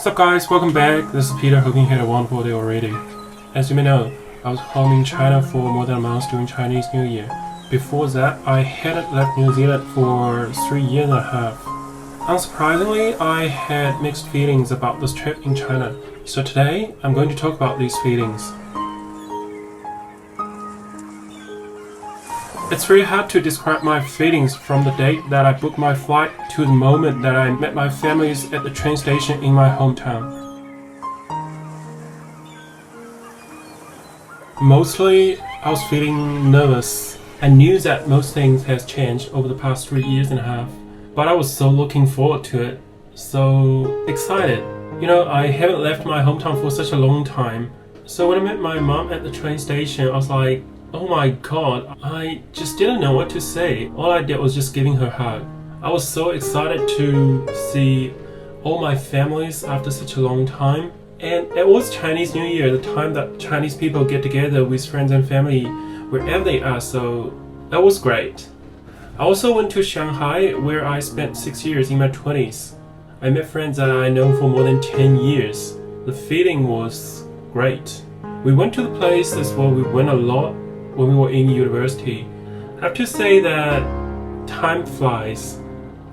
What's up guys, welcome back. This is Peter, hoping you had a wonderful day already. As you may know, I was home in China for more than a month during Chinese New Year. Before that, I hadn't left New Zealand for 3 years and a half. Unsurprisingly, I had mixed feelings about this trip in China. So today, I'm going to talk about these feelings. It's really hard to describe my feelings from the date that I booked my flight to the moment that I met my families at the train station in my hometown. Mostly, I was feeling nervous. I knew that most things has changed over the past 3 years and a half, but I was so looking forward to it, so excited. You know, I haven't left my hometown for such a long time. So when I met my mom at the train station, I was like, oh my god, I just didn't know what to say. All I did was just giving her a hug. I was so excited to see all my families after such a long time. And it was Chinese New Year, the time that Chinese people get together with friends and family wherever they are, so that was great. I also went to Shanghai, where I spent 6 years in my 20s. I met friends that I know for more than 10 years. The feeling was great. We went to the places where we went a lot when we were in university. I have to say that time flies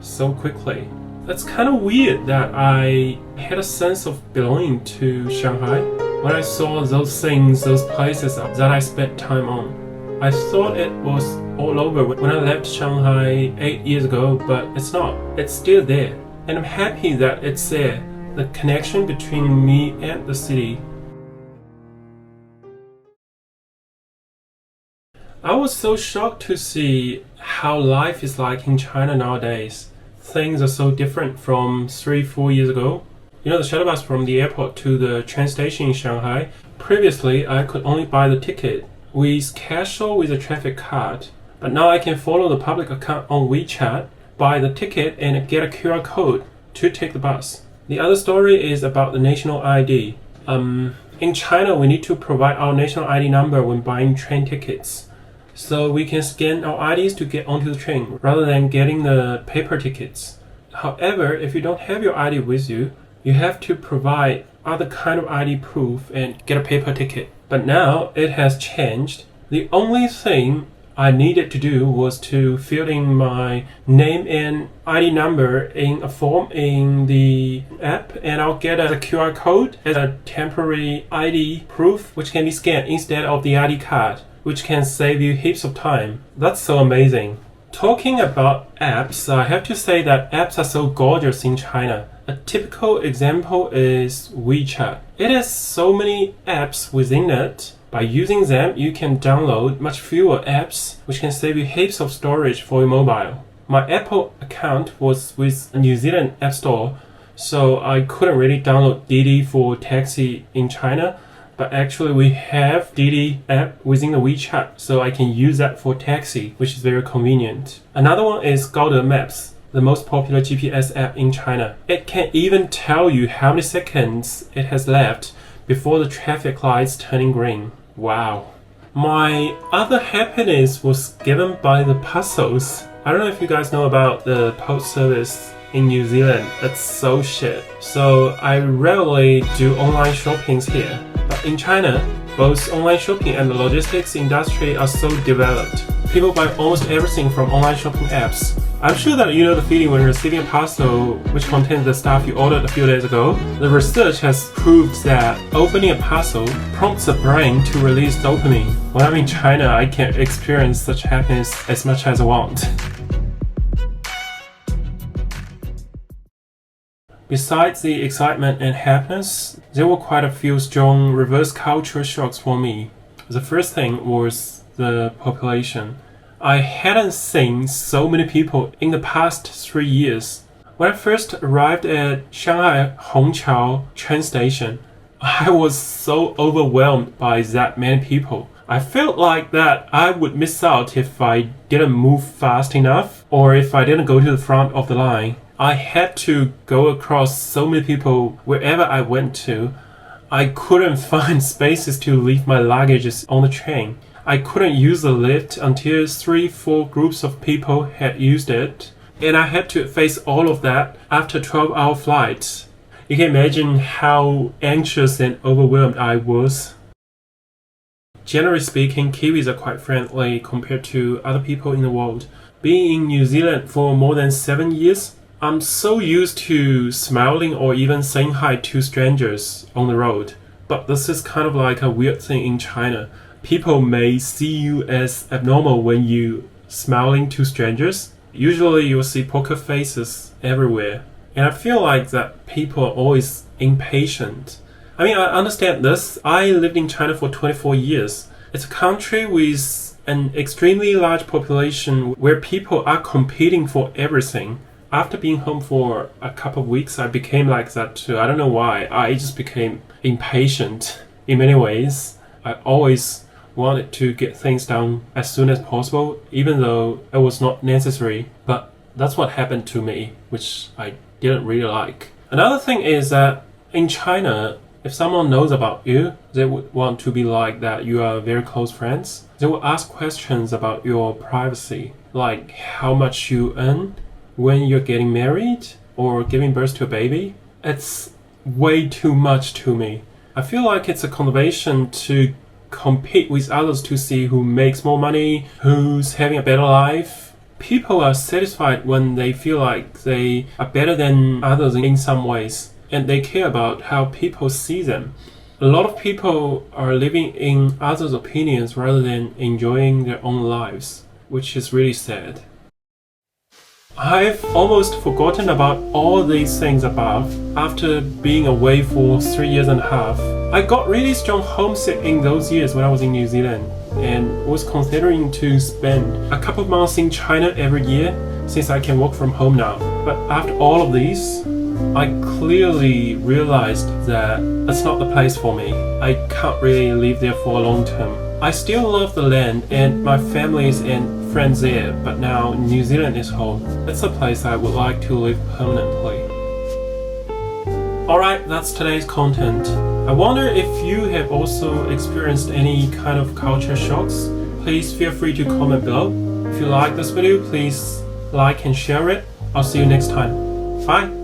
so quickly. It's kind of weird that I had a sense of belonging to Shanghai when I saw those things, those places that I spent time on. I thought it was all over when I left Shanghai 8 years ago, but it's not. It's still there. And I'm happy that it's there. The connection between me and the city. I was so shocked to see how life is like in China nowadays. Things are so different from 3-4 years ago. You know, the shuttle bus from the airport to the train station in Shanghai, previously I could only buy the ticket with cash or with a traffic card. But now I can follow the public account on WeChat, buy the ticket and get a QR code to take the bus. The other story is about the national ID. In China, we need to provide our national ID number when buying train tickets. So we can scan our IDs to get onto the train rather than getting the paper tickets. However, if you don't have your ID with you, you have to provide other kind of ID proof and get a paper ticket. But now it has changed. The only thing I needed to do was to fill in my name and ID number in a form in the app, and I'll get a QR code as a temporary ID proof which can be scanned instead of the ID card, which can save you heaps of time. That's so amazing. Talking about apps, I have to say that apps are so gorgeous in China. A typical example is WeChat. It has so many apps within it. By using them, you can download much fewer apps, which can save you heaps of storage for your mobile. My Apple account was with a New Zealand App Store, so I couldn't really download Didi for taxi in China. But actually we have Didi app within the WeChat, so I can use that for taxi, which is very convenient. Another one is Google Maps, the most popular GPS app in China. It can even tell you how many seconds it has left before the traffic lights turning green. Wow. My other happiness was given by the parcels. I don't know if you guys know about the post service in New Zealand. It's so shit. So I rarely do online shoppings here. But in China, both online shopping and the logistics industry are so developed. People buy almost everything from online shopping apps. I'm sure that you know the feeling when receiving a parcel which contains the stuff you ordered a few days ago. The research has proved that opening a parcel prompts the brain to release dopamine. When I'm in China, I can experience such happiness as much as I want. Besides the excitement and happiness, there were quite a few strong reverse culture shocks for me. The first thing was the population. I hadn't seen so many people in the past 3 years. When I first arrived at Shanghai Hongqiao train station, I was so overwhelmed by that many people. I felt like that I would miss out if I didn't move fast enough or if I didn't go to the front of the line. I had to go across so many people wherever I went to. I couldn't find spaces to leave my luggages on the train. I couldn't use the lift until 3-4 groups of people had used it. And I had to face all of that after a 12-hour flight. You can imagine how anxious and overwhelmed I was. Generally speaking, Kiwis are quite friendly compared to other people in the world. Being in New Zealand for more than 7 years, I'm so used to smiling or even saying hi to strangers on the road. But this is kind of like a weird thing in China. People may see you as abnormal when you smiling to strangers. Usually you'll see poker faces everywhere. And I feel like that people are always impatient. I mean, I understand this. I lived in China for 24 years. It's a country with an extremely large population where people are competing for everything. After being home for a couple of weeks, I became like that too. I don't know why. I just became impatient in many ways. I always wanted to get things done as soon as possible, even though it was not necessary. But that's what happened to me, which I didn't really like. Another thing is that in China, if someone knows about you, they would want to be like that you are very close friends. They will ask questions about your privacy, like how much you earn, when you're getting married or giving birth to a baby. It's way too much to me. I feel like it's a conversation to compete with others to see who makes more money, who's having a better life. People are satisfied when they feel like they are better than others in some ways, and they care about how people see them. A lot of people are living in others' opinions rather than enjoying their own lives, which is really sad. I've almost forgotten about all these things above after being away for 3 years and a half. I got really strong homesick in those years when I was in New Zealand and was considering to spend a couple of months in China every year since I can work from home now. But after all of these, I clearly realized that it's not the place for me. I can't really live there for a long term. I still love the land and my families and friends there, but now New Zealand is home. It's a place I would like to live permanently. Alright, that's today's content. I wonder if you have also experienced any kind of culture shocks. Please feel free to comment below. If you like this video, please like and share it. I'll see you next time. Bye!